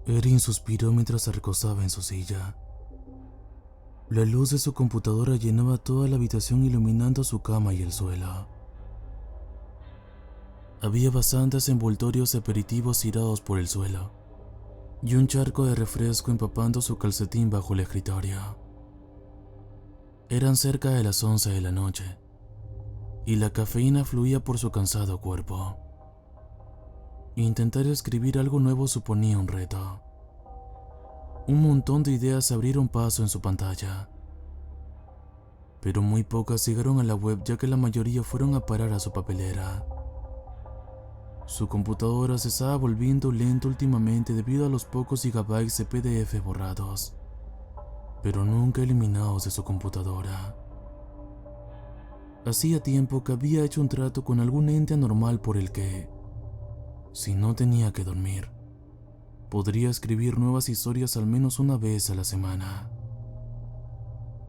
Erin suspiró mientras se recostaba en su silla. La luz de su computadora llenaba toda la habitación iluminando su cama y el suelo. Había bastantes envoltorios de aperitivos tirados por el suelo y un charco de refresco empapando su calcetín bajo el escritorio. Eran cerca de las 11 de la noche y la cafeína fluía por su cansado cuerpo. Intentar escribir algo nuevo suponía un reto. Un montón de ideas abrieron paso en su pantalla, pero muy pocas llegaron a la web ya que la mayoría fueron a parar a su papelera. Su computadora se estaba volviendo lento últimamente debido a los pocos gigabytes de PDF borrados, pero nunca eliminados de su computadora. Hacía tiempo que había hecho un trato con algún ente anormal por el que, si no tenía que dormir, podría escribir nuevas historias al menos una vez a la semana.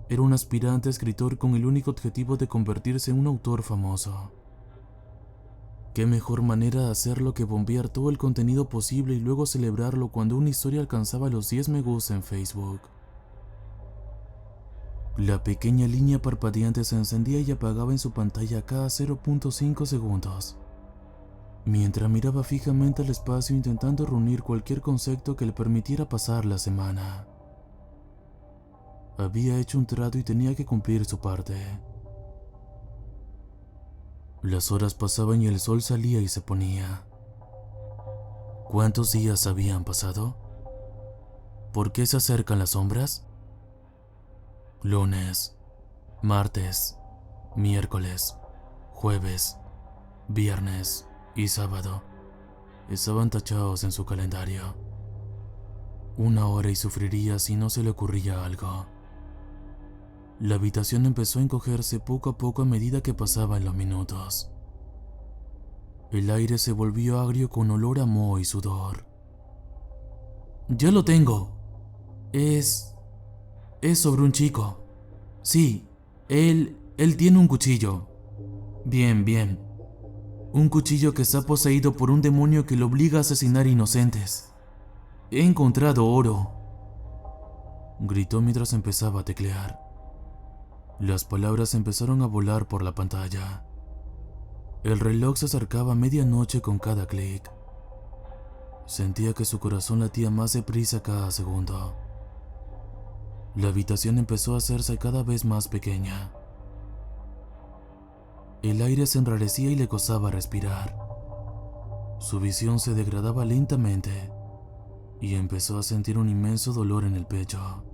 Era un aspirante a escritor con el único objetivo de convertirse en un autor famoso. ¿Qué mejor manera de hacerlo que bombear todo el contenido posible y luego celebrarlo cuando una historia alcanzaba los 10 me gusta en Facebook? La pequeña línea parpadeante se encendía y apagaba en su pantalla cada 0.5 segundos, mientras miraba fijamente al espacio intentando reunir cualquier concepto que le permitiera pasar la semana. Había hecho un trato y tenía que cumplir su parte. Las horas pasaban y el sol salía y se ponía. ¿Cuántos días habían pasado? ¿Por qué se acercan las sombras? Lunes, martes, miércoles, jueves, viernes y sábado estaban tachados en su calendario. Una hora y sufriría si no se le ocurría algo. La habitación empezó a encogerse poco a poco a medida que pasaban los minutos. El aire se volvió agrio con olor a moho y sudor. Ya lo tengo. Es sobre un chico. Sí, él tiene un cuchillo. Bien. Un cuchillo que está poseído por un demonio que lo obliga a asesinar inocentes. He encontrado oro, gritó mientras empezaba a teclear. Las palabras empezaron a volar por la pantalla. El reloj se acercaba a medianoche con cada clic. Sentía que su corazón latía más deprisa cada segundo. La habitación empezó a hacerse cada vez más pequeña. El aire se enrarecía y le costaba respirar. Su visión se degradaba lentamente y empezó a sentir un inmenso dolor en el pecho.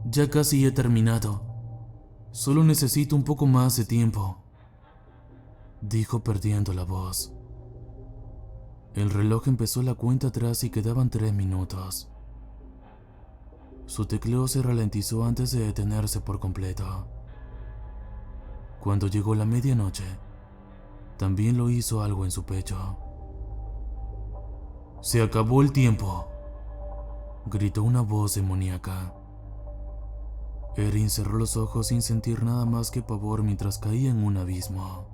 Ya casi he terminado. Solo necesito un poco más de tiempo, dijo perdiendo la voz. El reloj empezó la cuenta atrás y quedaban 3 minutos. Su tecleo se ralentizó antes de detenerse por completo. Cuando llegó la medianoche, también lo hizo algo en su pecho. Se acabó el tiempo, gritó una voz demoníaca. Erin cerró los ojos sin sentir nada más que pavor mientras caía en un abismo.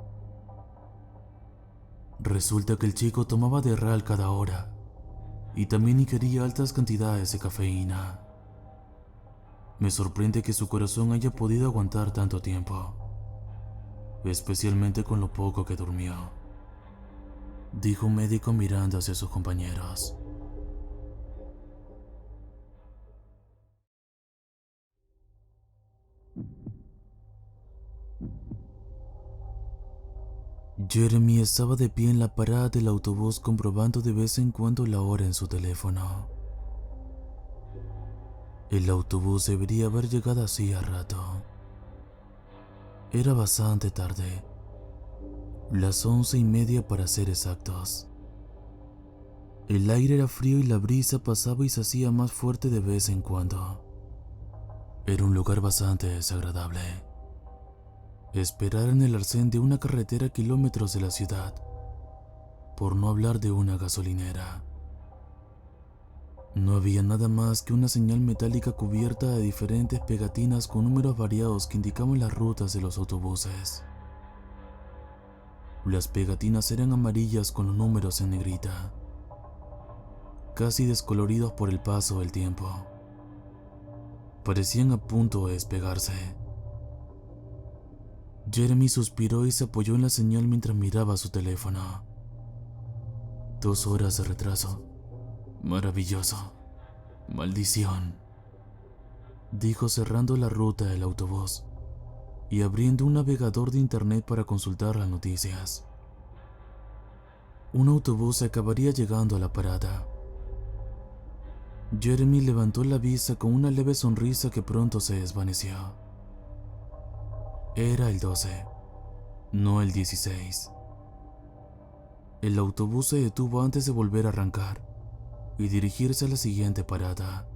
Resulta que el chico tomaba Derral cada hora y también ingería altas cantidades de cafeína. Me sorprende que su corazón haya podido aguantar tanto tiempo, especialmente con lo poco que durmió, dijo un médico mirando hacia sus compañeros. Jeremy estaba de pie en la parada del autobús comprobando de vez en cuando la hora en su teléfono. El autobús debería haber llegado hacía rato. Era bastante tarde, las 11:30 para ser exactos. El aire era frío y la brisa pasaba y se hacía más fuerte de vez en cuando. Era un lugar bastante desagradable. Esperar en el arcén de una carretera a kilómetros de la ciudad, por no hablar de una gasolinera. No había nada más que una señal metálica cubierta de diferentes pegatinas con números variados que indicaban las rutas de los autobuses. Las pegatinas eran amarillas con los números en negrita. casi descoloridos por el paso del tiempo. Parecían a punto de despegarse. Jeremy suspiró y se apoyó en la señal mientras miraba su teléfono. 2 horas de retraso. Maravilloso. Maldición, dijo cerrando la ruta del autobús y abriendo un navegador de internet para consultar las noticias. Un autobús acabaría llegando a la parada. Jeremy levantó la vista con una leve sonrisa que pronto se desvaneció. Era el 12, no el 16. El autobús se detuvo antes de volver a arrancar y dirigirse a la siguiente parada.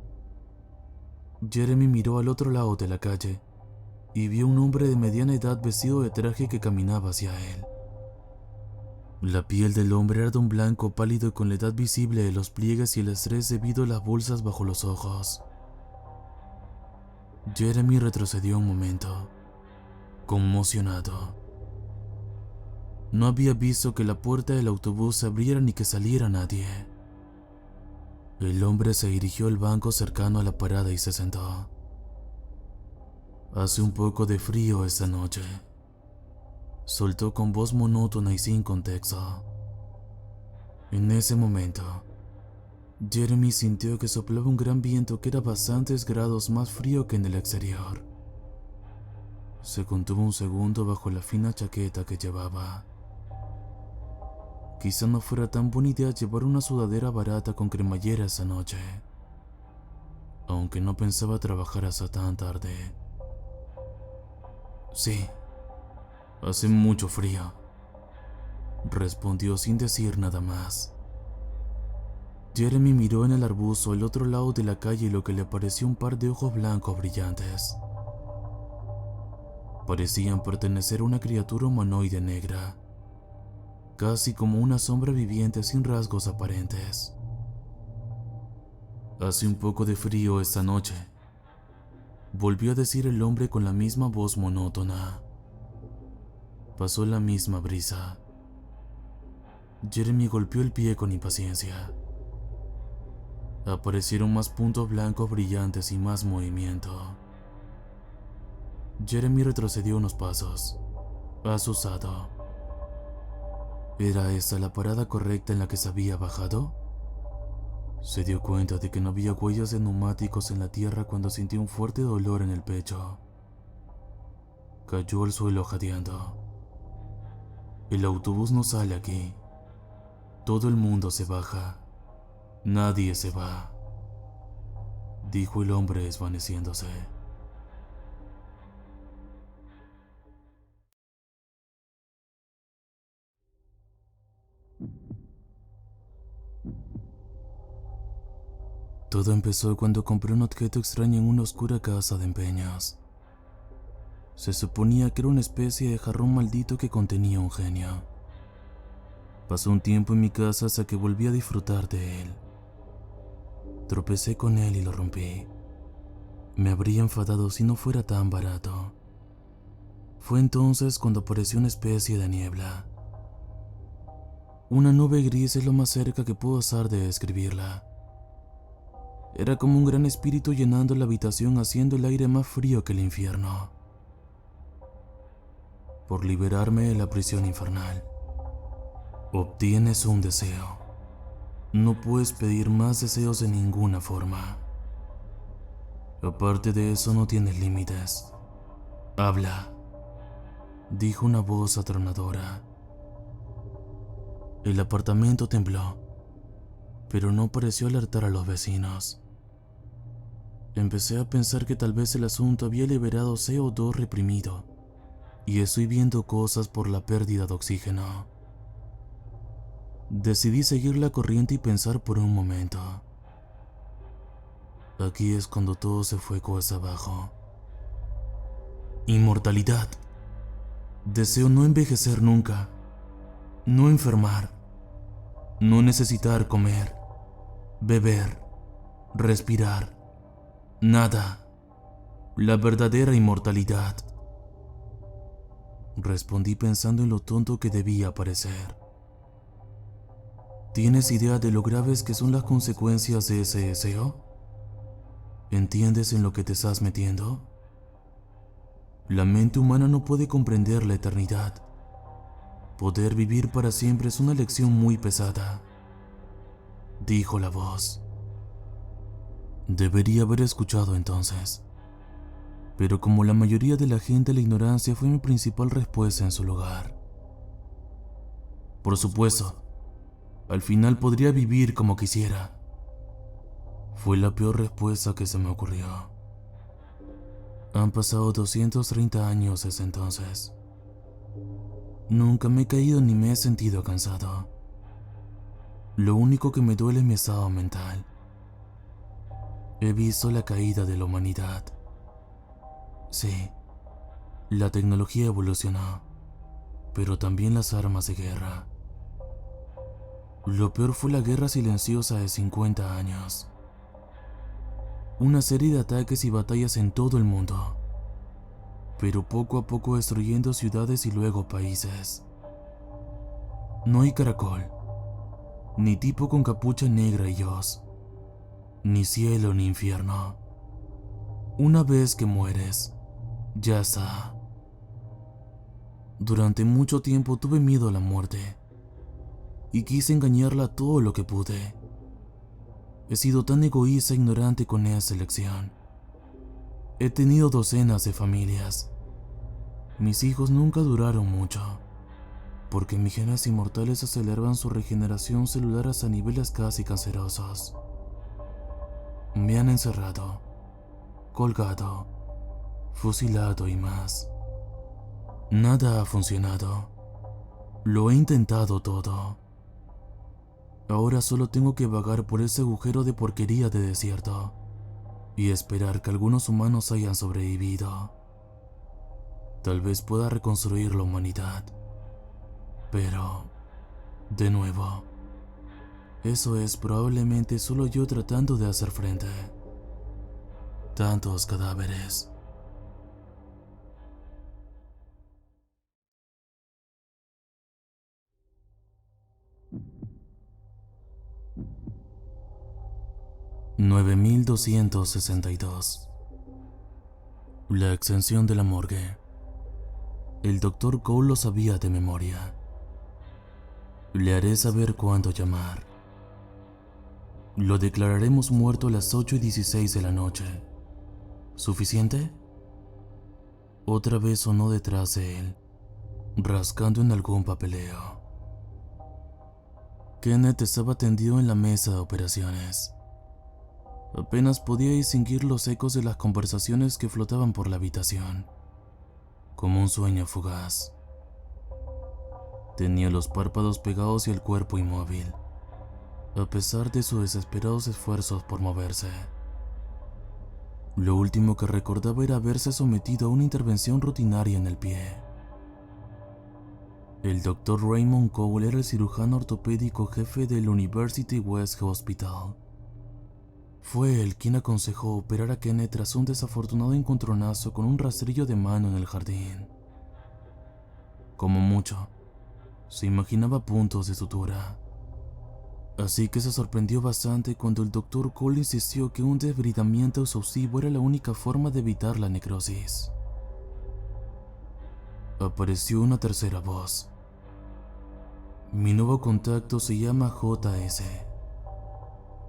Jeremy miró al otro lado de la calle y vio un hombre de mediana edad vestido de traje que caminaba hacia él. La piel del hombre era de un blanco pálido y con la edad visible de los pliegues y el estrés debido a las bolsas bajo los ojos. Jeremy retrocedió un momento, conmocionado. No había visto que la puerta del autobús se abriera ni que saliera nadie. El hombre se dirigió al banco cercano a la parada y se sentó. Hace un poco de frío esta noche, soltó con voz monótona y sin contexto. En ese momento, Jeremy sintió que soplaba un gran viento que era bastantes grados más frío que en el exterior. Se contuvo un segundo bajo la fina chaqueta que llevaba. Quizá no fuera tan buena idea llevar una sudadera barata con cremallera esa noche, aunque no pensaba trabajar hasta tan tarde. Sí, hace mucho frío, respondió sin decir nada más. Jeremy miró en el arbusto al otro lado de la calle lo que le pareció un par de ojos blancos brillantes. Parecían pertenecer a una criatura humanoide negra, casi como una sombra viviente sin rasgos aparentes. Hace un poco de frío esta noche, volvió a decir el hombre con la misma voz monótona. Pasó la misma brisa. Jeremy golpeó el pie con impaciencia. Aparecieron más puntos blancos brillantes y más movimiento. Jeremy retrocedió unos pasos, asustado. ¿Era esta la parada correcta en la que se había bajado? Se dio cuenta de que no había huellas de neumáticos en la tierra cuando sintió un fuerte dolor en el pecho. Cayó al suelo jadeando. El autobús no sale aquí. Todo el mundo se baja. Nadie se va, dijo el hombre desvaneciéndose. Todo empezó cuando compré un objeto extraño en una oscura casa de empeños. Se suponía que era una especie de jarrón maldito que contenía un genio. Pasó un tiempo en mi casa hasta que volví a disfrutar de él. Tropecé con él y lo rompí. Me habría enfadado si no fuera tan barato. Fue entonces cuando apareció una especie de niebla. Una nube gris es lo más cerca que puedo usar de describirla. Era como un gran espíritu llenando la habitación, haciendo el aire más frío que el infierno. Por liberarme de la prisión infernal, obtienes un deseo. No puedes pedir más deseos de ninguna forma. Aparte de eso, no tienes límites. Habla, dijo una voz atronadora. El apartamento tembló, pero no pareció alertar a los vecinos. Empecé a pensar que tal vez el asunto había liberado CO2 reprimido, y estoy viendo cosas por la pérdida de oxígeno. Decidí seguir la corriente y pensar por un momento. Aquí es cuando todo se fue cuesta abajo. Inmortalidad. Deseo no envejecer nunca, no enfermar, no necesitar comer, beber, respirar, nada. La verdadera inmortalidad. Respondí pensando en lo tonto que debía parecer. ¿Tienes idea de lo graves que son las consecuencias de ese deseo? ¿Entiendes en lo que te estás metiendo? La mente humana no puede comprender la eternidad. Poder vivir para siempre es una lección muy pesada, dijo la voz. Debería haber escuchado entonces. Pero como la mayoría de la gente, la ignorancia fue mi principal respuesta en su lugar. Por supuesto, al final podría vivir como quisiera. Fue la peor respuesta que se me ocurrió. Han pasado 230 años desde entonces. Nunca me he caído ni me he sentido cansado. Lo único que me duele es mi estado mental. He visto la caída de la humanidad. Sí, la tecnología evolucionó, pero también las armas de guerra. Lo peor fue la guerra silenciosa de 50 años. Una serie de ataques y batallas en todo el mundo, pero poco a poco destruyendo ciudades y luego países. No hay caracol, ni tipo con capucha negra y hoz, ni cielo ni infierno. Una vez que mueres, ya está. Durante mucho tiempo tuve miedo a la muerte y quise engañarla todo lo que pude. He sido tan egoísta e ignorante con esa elección. He tenido docenas de familias. Mis hijos nunca duraron mucho, porque mis genes inmortales aceleraban su regeneración celular hasta niveles casi cancerosos. Me han encerrado, colgado, fusilado y más. Nada ha funcionado. Lo he intentado todo. Ahora solo tengo que vagar por ese agujero de porquería de desierto y esperar que algunos humanos hayan sobrevivido. Tal vez pueda reconstruir la humanidad, pero, de nuevo, eso es probablemente solo yo tratando de hacer frente. Tantos cadáveres. $9,262. La extensión de la morgue. El doctor Cole lo sabía de memoria. Le haré saber cuándo llamar. Lo declararemos muerto a las 8:16 de la noche. ¿Suficiente? Otra vez sonó detrás de él, rascando en algún papeleo. Kenneth estaba tendido en la mesa de operaciones. Apenas podía distinguir los ecos de las conversaciones que flotaban por la habitación, como un sueño fugaz. Tenía los párpados pegados y el cuerpo inmóvil, a pesar de sus desesperados esfuerzos por moverse. Lo último que recordaba era haberse sometido a una intervención rutinaria en el pie. El Dr. Raymond Cole era el cirujano ortopédico jefe del University West Hospital. Fue él quien aconsejó operar a Kenneth tras un desafortunado encontronazo con un rastrillo de mano en el jardín. Como mucho, se imaginaba puntos de sutura. Así que se sorprendió bastante cuando el Dr. Cole insistió que un debridamiento exhaustivo era la única forma de evitar la necrosis. Apareció una tercera voz. Mi nuevo contacto se llama JS.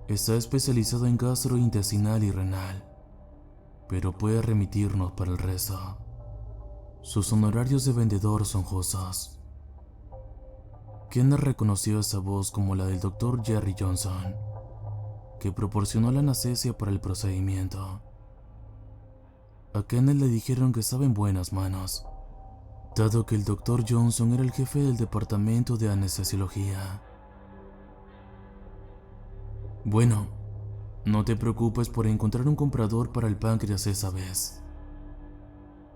Está especializado en gastrointestinal y renal, pero puede remitirnos para el resto. Sus honorarios de vendedor son justos. Kenneth reconoció esa voz como la del Dr. Jerry Johnson, que proporcionó la anestesia para el procedimiento. A Kenneth le dijeron que estaba en buenas manos, dado que el Dr. Johnson era el jefe del departamento de anestesiología. Bueno, no te preocupes por encontrar un comprador para el páncreas esa vez.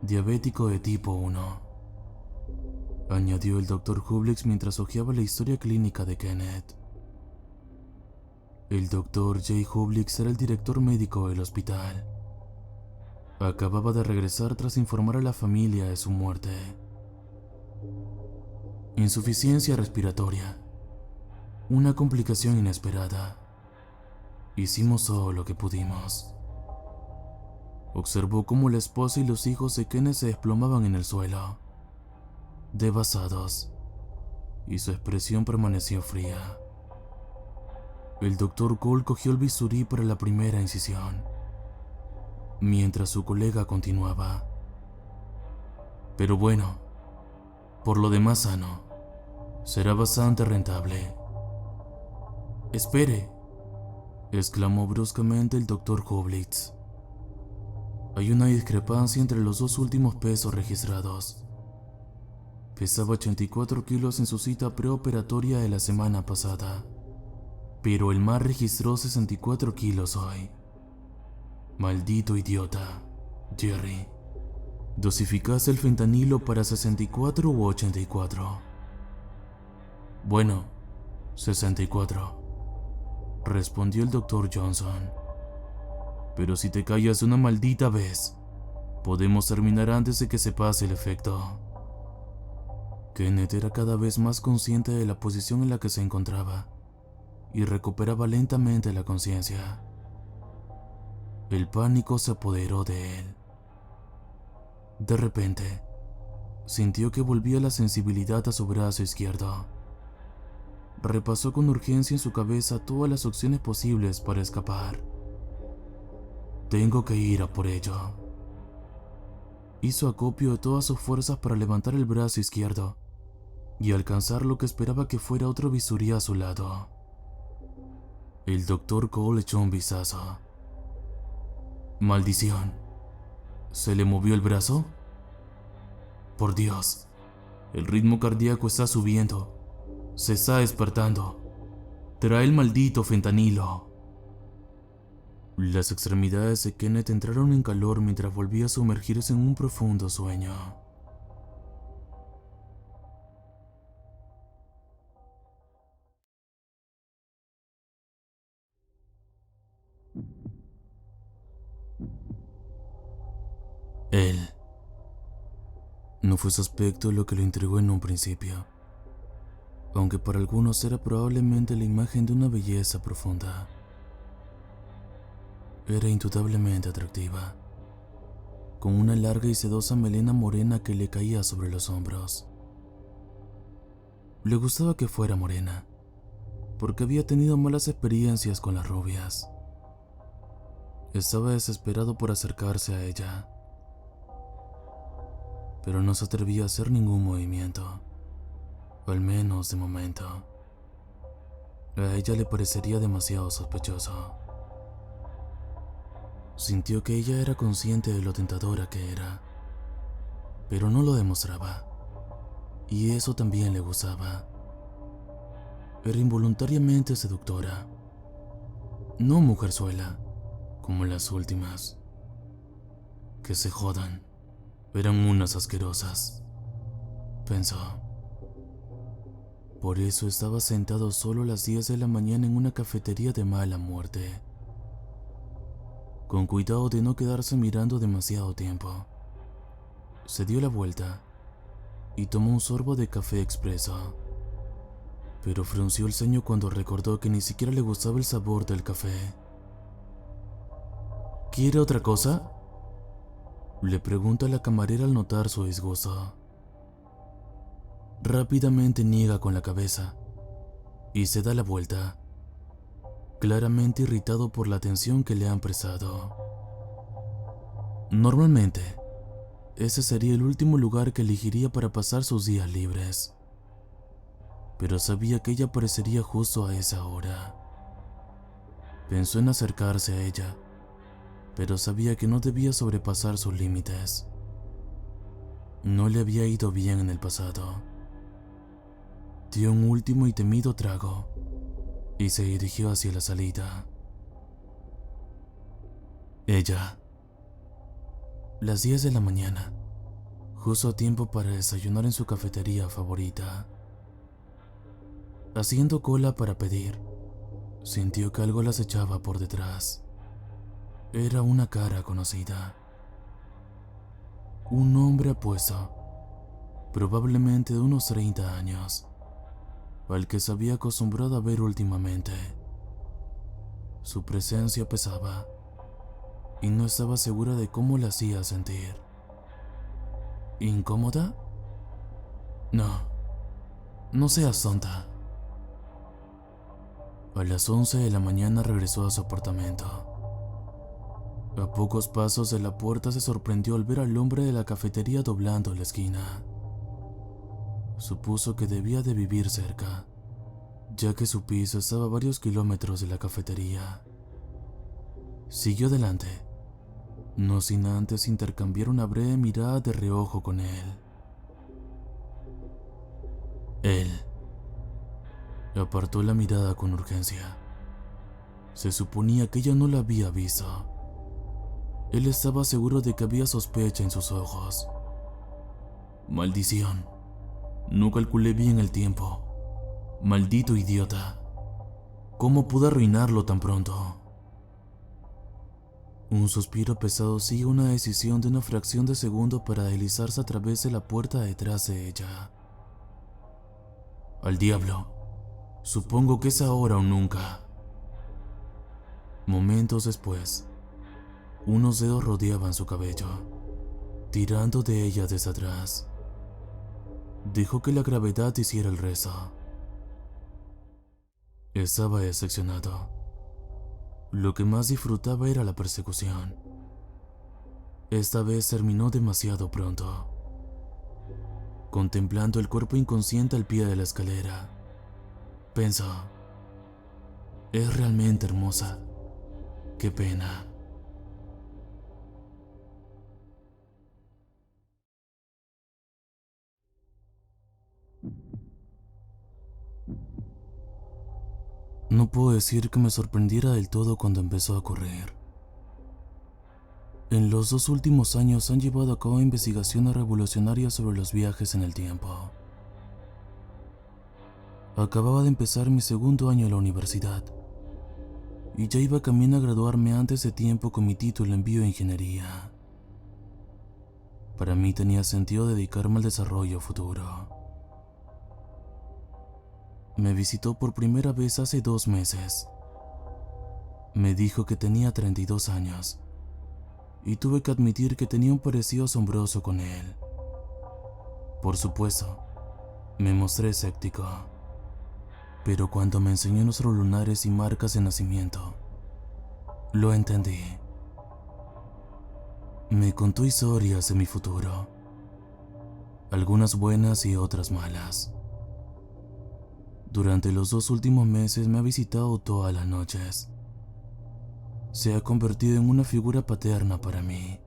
Diabético de tipo 1, añadió el Dr. Hublix mientras hojeaba la historia clínica de Kenneth. El Dr. J. Hublix era el director médico del hospital. Acababa de regresar tras informar a la familia de su muerte. Insuficiencia respiratoria. Una complicación inesperada. Hicimos todo lo que pudimos. Observó cómo la esposa y los hijos de Kenneth se desplomaban en el suelo, devastados, y su expresión permaneció fría. El doctor Cole cogió el bisturí para la primera incisión, mientras su colega continuaba. Pero bueno, por lo demás sano, será bastante rentable. Espere, exclamó bruscamente el doctor Hoblitz. Hay una discrepancia entre los dos últimos pesos registrados. Pesaba 84 kilos en su cita preoperatoria de la semana pasada, pero el MAR registró 64 kilos hoy. Maldito idiota, Jerry. ¿Dosificaste el fentanilo para 64 u 84? Bueno, 64, respondió el doctor Johnson. Pero si te callas una maldita vez, podemos terminar antes de que se pase el efecto. Kenneth era cada vez más consciente de la posición en la que se encontraba y recuperaba lentamente la conciencia. El pánico se apoderó de él. De repente, sintió que volvía la sensibilidad a su brazo izquierdo. Repasó con urgencia en su cabeza todas las opciones posibles para escapar. Tengo que ir a por ello. Hizo acopio de todas sus fuerzas para levantar el brazo izquierdo y alcanzar lo que esperaba que fuera otro bisturí a su lado. El doctor Cole echó un vistazo. Maldición. ¿Se le movió el brazo? Por Dios, el ritmo cardíaco está subiendo. Se está despertando. Trae el maldito fentanilo. Las extremidades de Kenneth entraron en calor mientras volvía a sumergirse en un profundo sueño. Él. No fue su aspecto lo que lo intrigó en un principio, aunque para algunos era probablemente la imagen de una belleza profunda. Era indudablemente atractiva, con una larga y sedosa melena morena que le caía sobre los hombros. Le gustaba que fuera morena, porque había tenido malas experiencias con las rubias. Estaba desesperado por acercarse a ella, pero no se atrevía a hacer ningún movimiento, al menos de momento. A ella le parecería demasiado sospechoso. Sintió que ella era consciente de lo tentadora que era, pero no lo demostraba, y eso también le gustaba. Era involuntariamente seductora, no mujerzuela, como las últimas. Que se jodan, eran unas asquerosas, pensó. Por eso estaba sentado solo a las 10 de la mañana en una cafetería de mala muerte, con cuidado de no quedarse mirando demasiado tiempo. Se dio la vuelta y tomó un sorbo de café expreso, pero frunció el ceño cuando recordó que ni siquiera le gustaba el sabor del café. ¿Quiere otra cosa?, le pregunta la camarera al notar su disgusto. Rápidamente niega con la cabeza y se da la vuelta, claramente irritado por la atención que le han prestado. Normalmente, ese sería el último lugar que elegiría para pasar sus días libres, pero sabía que ella aparecería justo a esa hora. Pensó en acercarse a ella, pero sabía que no debía sobrepasar sus límites. No le había ido bien en el pasado. Dio un último y temido trago y se dirigió hacia la salida. Ella. Las 10 de la mañana, justo a tiempo para desayunar en su cafetería favorita. Haciendo cola para pedir, sintió que algo la acechaba por detrás. Era una cara conocida. Un hombre apuesto, probablemente de unos 30 años. al que se había acostumbrado a ver últimamente. Su presencia pesaba, y no estaba segura de cómo la hacía sentir. ¿Incómoda? No, no seas tonta. A las 11 de la mañana regresó a su apartamento. A pocos pasos de la puerta se sorprendió al ver al hombre de la cafetería doblando la esquina. Supuso que debía de vivir cerca, ya que su piso estaba a varios kilómetros de la cafetería. Siguió adelante, no sin antes intercambiar una breve mirada de reojo con él. Él apartó la mirada con urgencia. Se suponía que ella no la había visto. Él estaba seguro de que había sospecha en sus ojos. Maldición. No calculé bien el tiempo. Maldito idiota. ¿Cómo pude arruinarlo tan pronto? Un suspiro pesado sigue una decisión de una fracción de segundo para deslizarse a través de la puerta detrás de ella. Al diablo. Supongo que es ahora o nunca. Momentos después, unos dedos rodeaban su cabello, tirando de ella desde atrás. Dejó que la gravedad hiciera el resto. Estaba decepcionado. Lo que más disfrutaba era la persecución. Esta vez terminó demasiado pronto. Contemplando el cuerpo inconsciente al pie de la escalera, pensó: es realmente hermosa. Qué pena. No puedo decir que me sorprendiera del todo cuando empezó a ocurrir. En los 2 últimos años han llevado a cabo investigaciones revolucionarias sobre los viajes en el tiempo. Acababa de empezar mi segundo año en la universidad y ya iba camino a graduarme antes de tiempo con mi título en bioingeniería. Para mí tenía sentido dedicarme al desarrollo futuro. Me visitó por primera vez hace 2 meses. Me dijo que tenía 32 años y tuve que admitir que tenía un parecido asombroso con él. Por supuesto, me mostré escéptico, pero cuando me enseñó nuestros lunares y marcas de nacimiento, lo entendí. Me contó historias de mi futuro, algunas buenas y otras malas. Durante los 2 últimos meses me ha visitado todas las noches. Se ha convertido en una figura paterna para mí.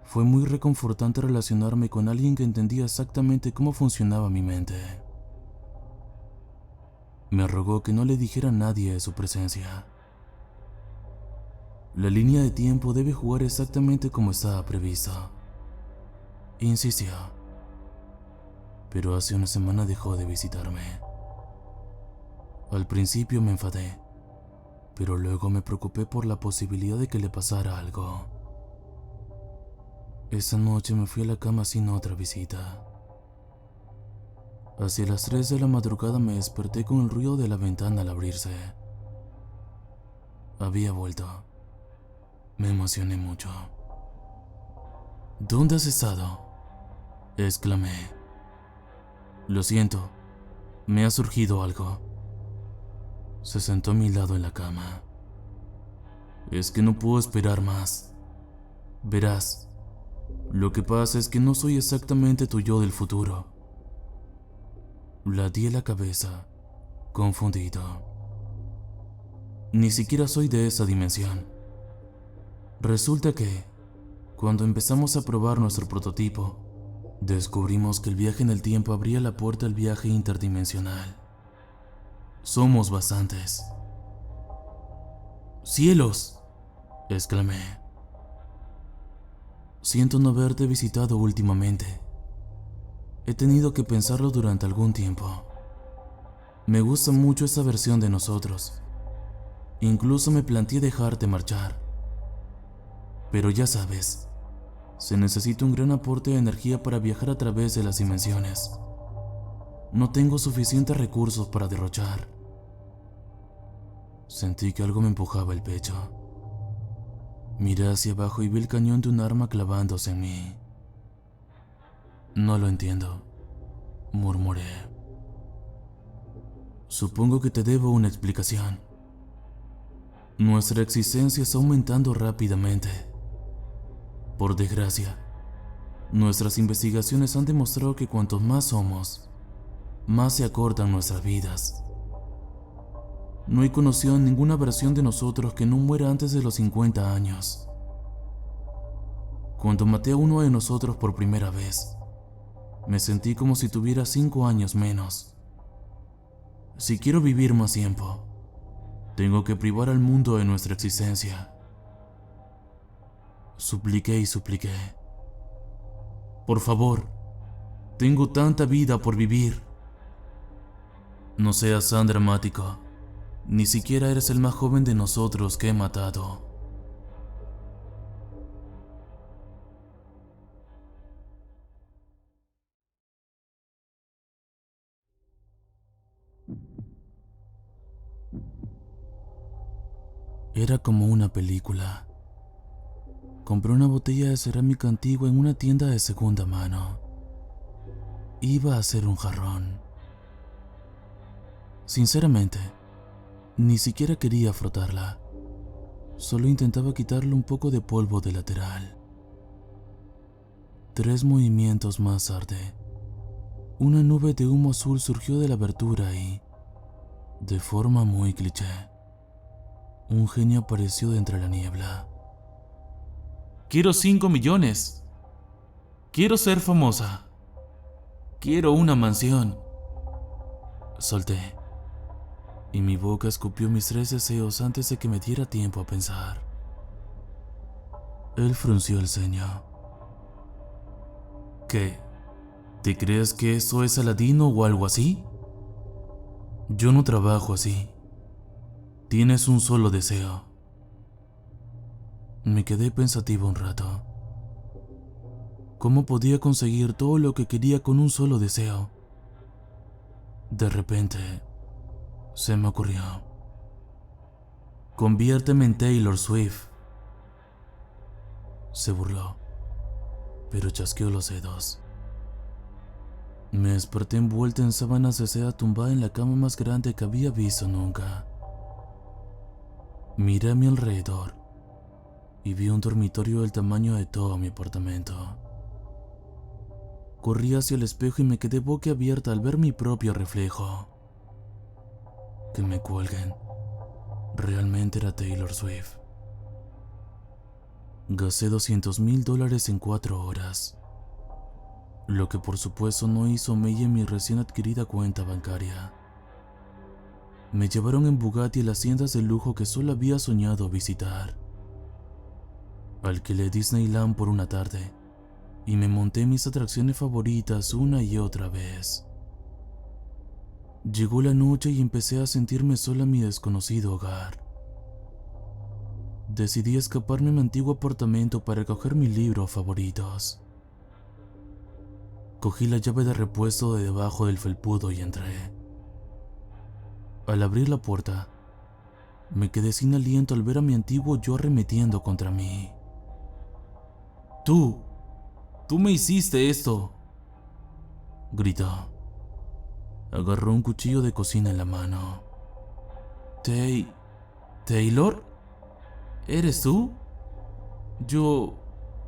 Fue muy reconfortante relacionarme con alguien que entendía exactamente cómo funcionaba mi mente. Me rogó que no le dijera a nadie de su presencia. La línea de tiempo debe jugar exactamente como estaba previsto. Insistió, pero hace una semana dejó de visitarme. Al principio me enfadé, pero luego me preocupé por la posibilidad de que le pasara algo. Esa noche me fui a la cama sin otra visita. Hacia las 3 de la madrugada me desperté con el ruido de la ventana al abrirse. Había vuelto. Me emocioné mucho. ¿Dónde has estado?, exclamé. Lo siento, me ha surgido algo. Se sentó a mi lado en la cama. Es que no puedo esperar más. Verás, lo que pasa es que no soy exactamente tu yo del futuro. La di la cabeza, confundido. Ni siquiera soy de esa dimensión. Resulta que, cuando empezamos a probar nuestro prototipo, descubrimos que el viaje en el tiempo abría la puerta al viaje interdimensional. Somos bastantes. ¡Cielos!, exclamé. Siento no haberte visitado últimamente. He tenido que pensarlo durante algún tiempo. Me gusta mucho esa versión de nosotros. Incluso me planteé dejarte marchar. Pero ya sabes, se necesita un gran aporte de energía para viajar a través de las dimensiones. No tengo suficientes recursos para derrochar. Sentí que algo me empujaba el pecho. Miré hacia abajo y vi el cañón de un arma clavándose en mí. No lo entiendo, murmuré. Supongo que te debo una explicación. Nuestra existencia está aumentando rápidamente. Por desgracia, nuestras investigaciones han demostrado que cuantos más somos, más se acortan nuestras vidas. No he conocido ninguna versión de nosotros que no muera antes de los 50 años. Cuando maté a uno de nosotros por primera vez, me sentí como si tuviera 5 años menos. Si quiero vivir más tiempo, tengo que privar al mundo de nuestra existencia. Supliqué y supliqué. Por favor, tengo tanta vida por vivir. No seas tan dramático. Ni siquiera eres el más joven de nosotros que he matado. Era como una película. Compré una botella de cerámica antigua en una tienda de segunda mano. Iba a hacer un jarrón. Sinceramente, ni siquiera quería frotarla. Solo intentaba quitarle un poco de polvo de lateral. 3 movimientos más tarde, una nube de humo azul surgió de la abertura y, de forma muy cliché, un genio apareció de entre la niebla. Quiero 5 millones. Quiero ser famosa. Quiero una mansión. Solté, y mi boca escupió mis 3 deseos antes de que me diera tiempo a pensar. Él frunció el ceño. ¿Qué? ¿Te crees que eso es Aladino o algo así? Yo no trabajo así. Tienes un solo deseo. Me quedé pensativo un rato. ¿Cómo podía conseguir todo lo que quería con un solo deseo? De repente, se me ocurrió. Conviérteme en Taylor Swift. Se burló, pero chasqueó los dedos. Me desperté envuelta en sábanas de seda tumbada en la cama más grande que había visto nunca. Miré a mi alrededor y vi un dormitorio del tamaño de todo mi apartamento. Corrí hacia el espejo y me quedé boquiabierta al ver mi propio reflejo. Que me cuelguen. Realmente era Taylor Swift. Gasté $200,000 en 4 horas. Lo que por supuesto no hizo mella en mi recién adquirida cuenta bancaria. Me llevaron en Bugatti a las tiendas de lujo que solo había soñado visitar. Alquilé Disneyland por una tarde y me monté en mis atracciones favoritas una y otra vez. Llegó la noche y empecé a sentirme sola en mi desconocido hogar. Decidí escaparme a mi antiguo apartamento para coger mis libros favoritos. Cogí la llave de repuesto de debajo del felpudo y entré. Al abrir la puerta, me quedé sin aliento al ver a mi antiguo yo arremetiendo contra mí. ¡Tú me hiciste esto!, gritó. Agarró un cuchillo de cocina en la mano. ¿Taylor? ¿Eres tú? Yo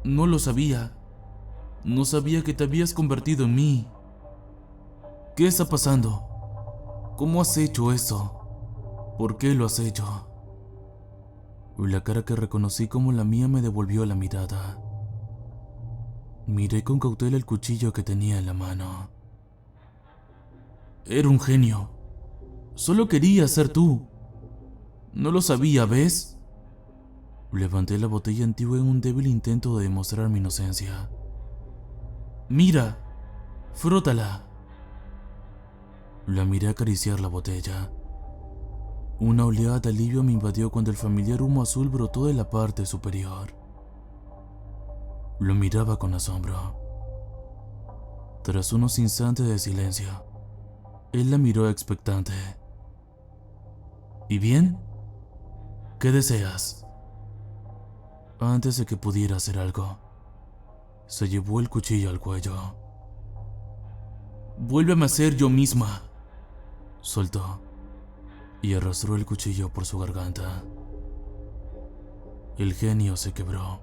no lo sabía. No sabía que te habías convertido en mí. ¿Qué está pasando? ¿Cómo has hecho esto? ¿Por qué lo has hecho? La cara que reconocí como la mía me devolvió la mirada. Miré con cautela el cuchillo que tenía en la mano. Era un genio. Solo quería ser tú. No lo sabía, ¿ves? Levanté la botella antigua en un débil intento de demostrar mi inocencia. Mira, frótala. La miré acariciar la botella. Una oleada de alivio me invadió cuando el familiar humo azul brotó de la parte superior. Lo miraba con asombro. Tras unos instantes de silencio, Él la miró expectante. ¿Y bien? ¿Qué deseas? Antes de que pudiera hacer algo, se llevó el cuchillo al cuello. «Vuélveme a ser yo misma», soltó, y arrastró el cuchillo por su garganta. El genio se quebró.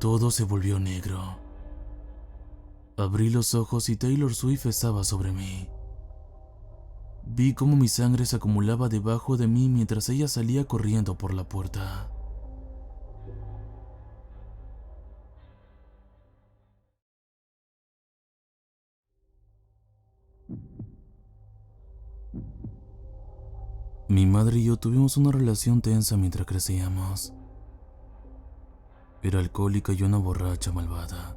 Todo se volvió negro. Abrí los ojos y Taylor Swift estaba sobre mí. Vi cómo mi sangre se acumulaba debajo de mí mientras ella salía corriendo por la puerta. Mi madre y yo tuvimos una relación tensa mientras crecíamos. Era alcohólica y una borracha malvada.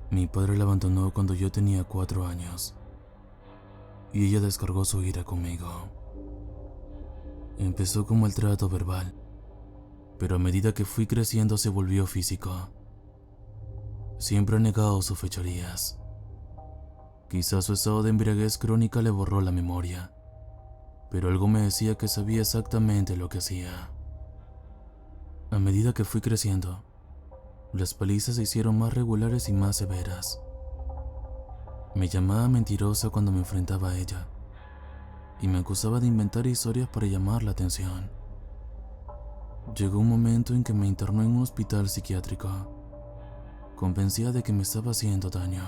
Mi padre la abandonó cuando yo tenía 4 años y ella descargó su ira conmigo. Empezó con maltrato verbal, pero a medida que fui creciendo se volvió físico. Siempre ha negado sus fechorías. Quizás su estado de embriaguez crónica le borró la memoria, pero algo me decía que sabía exactamente lo que hacía. A medida que fui creciendo, las palizas se hicieron más regulares y más severas. Me llamaba mentirosa cuando me enfrentaba a ella y me acusaba de inventar historias para llamar la atención. Llegó un momento en que me internó en un hospital psiquiátrico, convencida de que me estaba haciendo daño.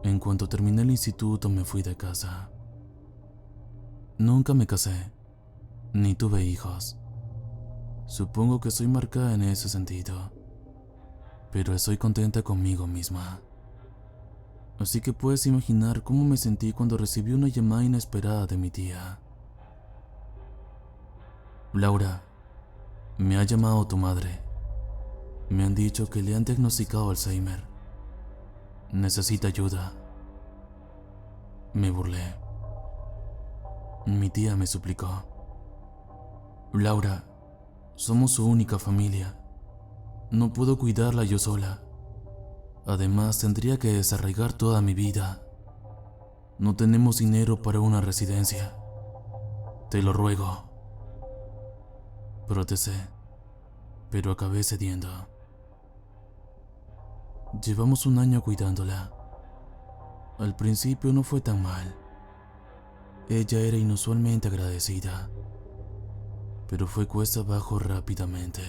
En cuanto terminé el instituto me fui de casa. Nunca me casé, ni tuve hijos. Supongo que soy marcada en ese sentido, pero estoy contenta conmigo misma. Así que puedes imaginar cómo me sentí cuando recibí una llamada inesperada de mi tía. «Laura, me ha llamado tu madre. Me han dicho que le han diagnosticado Alzheimer. Necesita ayuda». Me burlé. Mi tía me suplicó: «Laura, somos su única familia. No puedo cuidarla yo sola. Además, tendría que desarraigar toda mi vida. No tenemos dinero para una residencia. Te lo ruego». Protesté, pero acabé cediendo. Llevamos un año cuidándola. Al principio no fue tan mal. Ella era inusualmente agradecida, pero fue cuesta abajo rápidamente.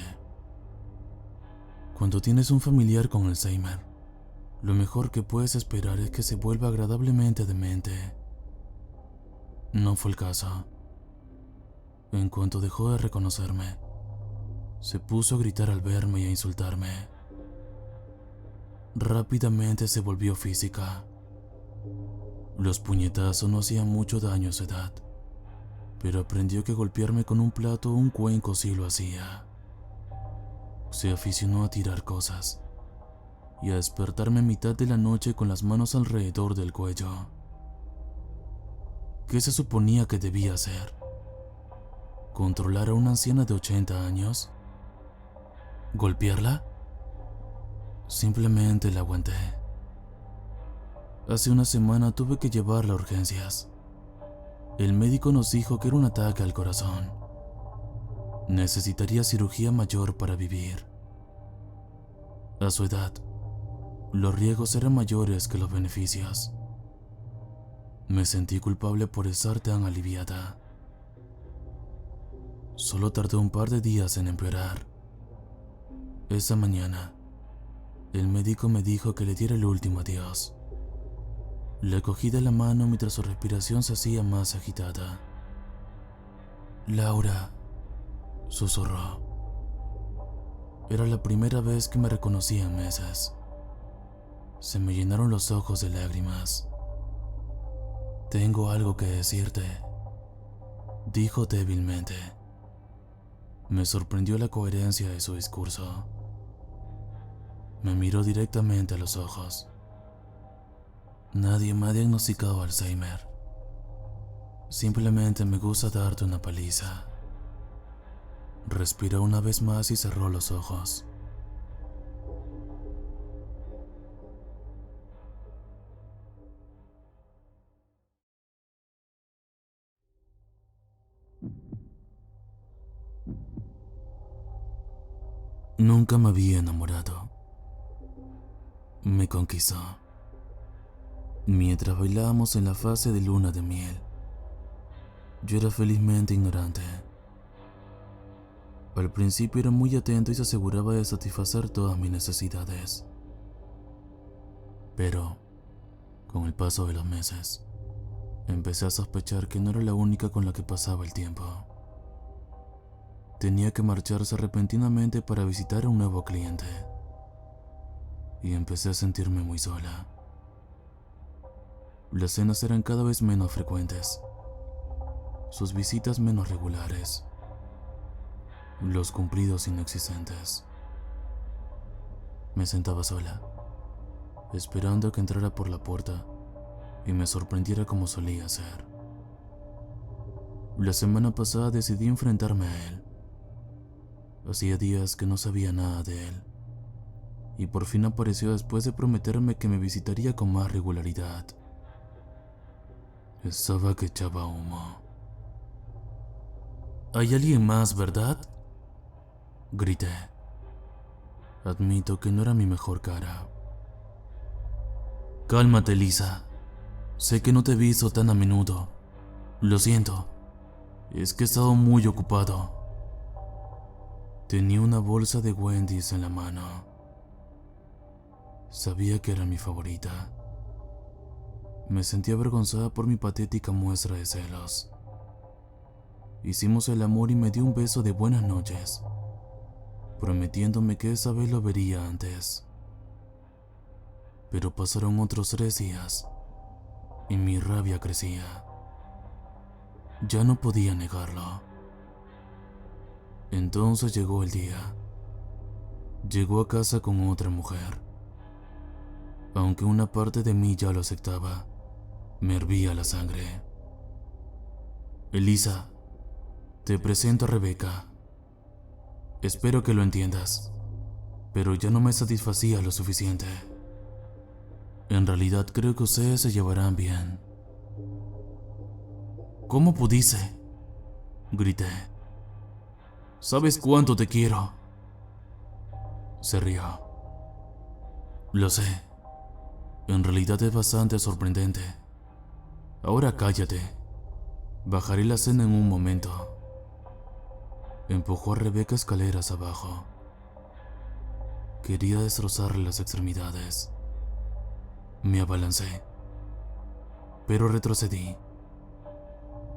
Cuando tienes un familiar con Alzheimer, lo mejor que puedes esperar es que se vuelva agradablemente demente. No fue el caso. En cuanto dejó de reconocerme, se puso a gritar al verme y a insultarme. Rápidamente se volvió física. Los puñetazos no hacían mucho daño a su edad, pero aprendió que golpearme con un plato o un cuenco sí lo hacía. Se aficionó a tirar cosas y a despertarme a mitad de la noche con las manos alrededor del cuello. ¿Qué se suponía que debía hacer? ¿Controlar a una anciana de 80 años? ¿Golpearla? Simplemente la aguanté. Hace una semana tuve que llevarla a urgencias. El médico nos dijo que era un ataque al corazón. Necesitaría cirugía mayor para vivir. A su edad, los riesgos eran mayores que los beneficios. Me sentí culpable por estar tan aliviada. Solo tardó un par de días en empeorar. Esa mañana, el médico me dijo que le diera el último adiós. Le cogí de la mano mientras su respiración se hacía más agitada. «Laura», susurró. Era la primera vez que me reconocía en meses. Se me llenaron los ojos de lágrimas. «Tengo algo que decirte», dijo débilmente. Me sorprendió la coherencia de su discurso. Me miró directamente a los ojos. «Nadie me ha diagnosticado Alzheimer. Simplemente me gusta darte una paliza». Respiró una vez más y cerró los ojos. Nunca me había enamorado. Me conquistó. Mientras bailábamos en la fase de luna de miel, yo era felizmente ignorante. Al principio era muy atento y se aseguraba de satisfacer todas mis necesidades. Pero, con el paso de los meses, empecé a sospechar que no era la única con la que pasaba el tiempo. Tenía que marcharse repentinamente para visitar a un nuevo cliente. Y empecé a sentirme muy sola. Las cenas eran cada vez menos frecuentes, sus visitas menos regulares, los cumplidos inexistentes. Me sentaba sola, esperando a que entrara por la puerta y me sorprendiera como solía hacer. La semana pasada decidí enfrentarme a él. Hacía días que no sabía nada de él, y por fin apareció después de prometerme que me visitaría con más regularidad. Estaba que echaba humo. ¿Hay alguien más, verdad?, grité. Admito que no era mi mejor cara. Cálmate, Lisa. Sé que no te he visto tan a menudo. Lo siento. Es que he estado muy ocupado. Tenía una bolsa de Wendy's en la mano. Sabía que era mi favorita. Me sentía avergonzada por mi patética muestra de celos. Hicimos el amor y me dio un beso de buenas noches, prometiéndome que esa vez lo vería antes. Pero pasaron otros 3 días y mi rabia crecía. Ya no podía negarlo. Entonces llegó el día. Llegó a casa con otra mujer. Aunque una parte de mí ya lo aceptaba, me hervía la sangre. Elisa, te presento a Rebeca. Espero que lo entiendas, pero ya no me satisfacía lo suficiente. En realidad creo que ustedes se llevarán bien. ¿Cómo pudiste?, grité. ¿Sabes cuánto te quiero?, se rió. Lo sé. En realidad es bastante sorprendente. Ahora cállate. Bajaré la cena en un momento. Empujó a Rebeca escaleras abajo. Quería destrozarle las extremidades. Me abalancé, pero retrocedí.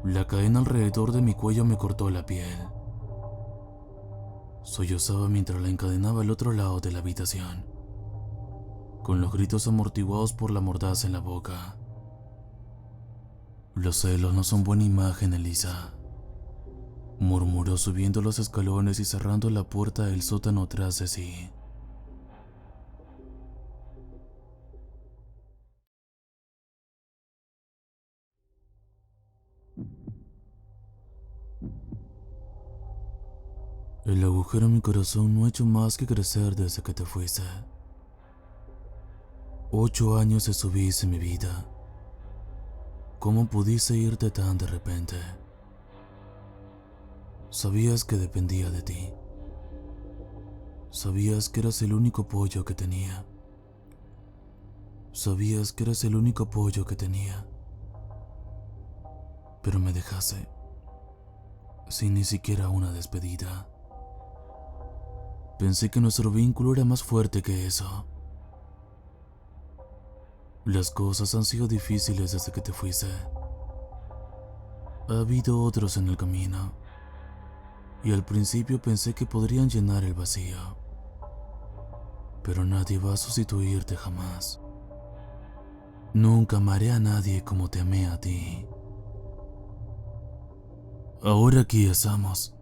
La cadena alrededor de mi cuello me cortó la piel. Sollozaba mientras la encadenaba al otro lado de la habitación, con los gritos amortiguados por la mordaza en la boca. Los celos no son buena imagen, Elisa, murmuró subiendo los escalones y cerrando la puerta del sótano tras de sí. El agujero en mi corazón no ha hecho más que crecer desde que te fuiste. 8 años estuviste en mi vida. ¿Cómo pudiste irte tan de repente? Sabías que dependía de ti. Sabías que eras el único apoyo que tenía. Sabías que eras el único apoyo que tenía. Pero me dejaste, sin ni siquiera una despedida. Pensé que nuestro vínculo era más fuerte que eso. Las cosas han sido difíciles desde que te fuiste. Ha habido otros en el camino, y al principio pensé que podrían llenar el vacío. Pero nadie va a sustituirte jamás. Nunca amaré a nadie como te amé a ti. Ahora aquí estamos,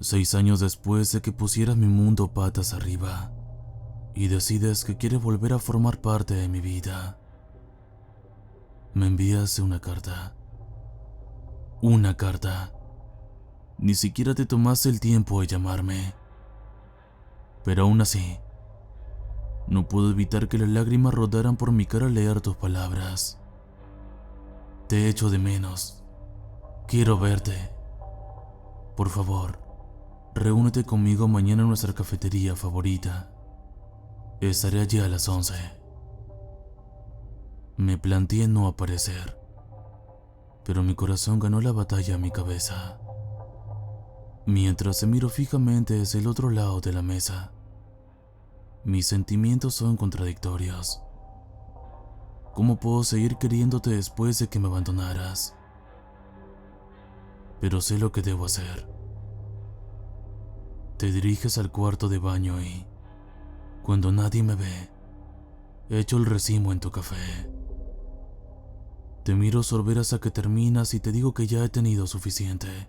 6 años después de que pusieras mi mundo patas arriba, y decides que quieres volver a formar parte de mi vida. Me enviaste una carta. Una carta. Ni siquiera te tomaste el tiempo de llamarme. Pero aún así, no puedo evitar que las lágrimas rodaran por mi cara al leer tus palabras. Te echo de menos. Quiero verte. Por favor, Reúnete conmigo mañana en nuestra cafetería favorita. Estaré allí a las 11. Me planteé no aparecer, pero mi corazón ganó la batalla a mi cabeza. Mientras te miro fijamente desde el otro lado de la mesa, mis sentimientos son contradictorios. ¿Cómo puedo seguir queriéndote después de que me abandonaras? Pero sé lo que debo hacer. Te diriges al cuarto de baño y, cuando nadie me ve, echo el racimo en tu café. Te miro sorber hasta que terminas y te digo que ya he tenido suficiente.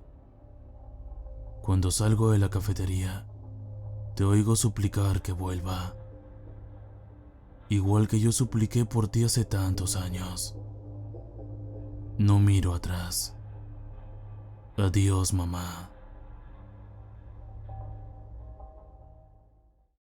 Cuando salgo de la cafetería, te oigo suplicar que vuelva. Igual que yo supliqué por ti hace tantos años. No miro atrás. Adiós, mamá.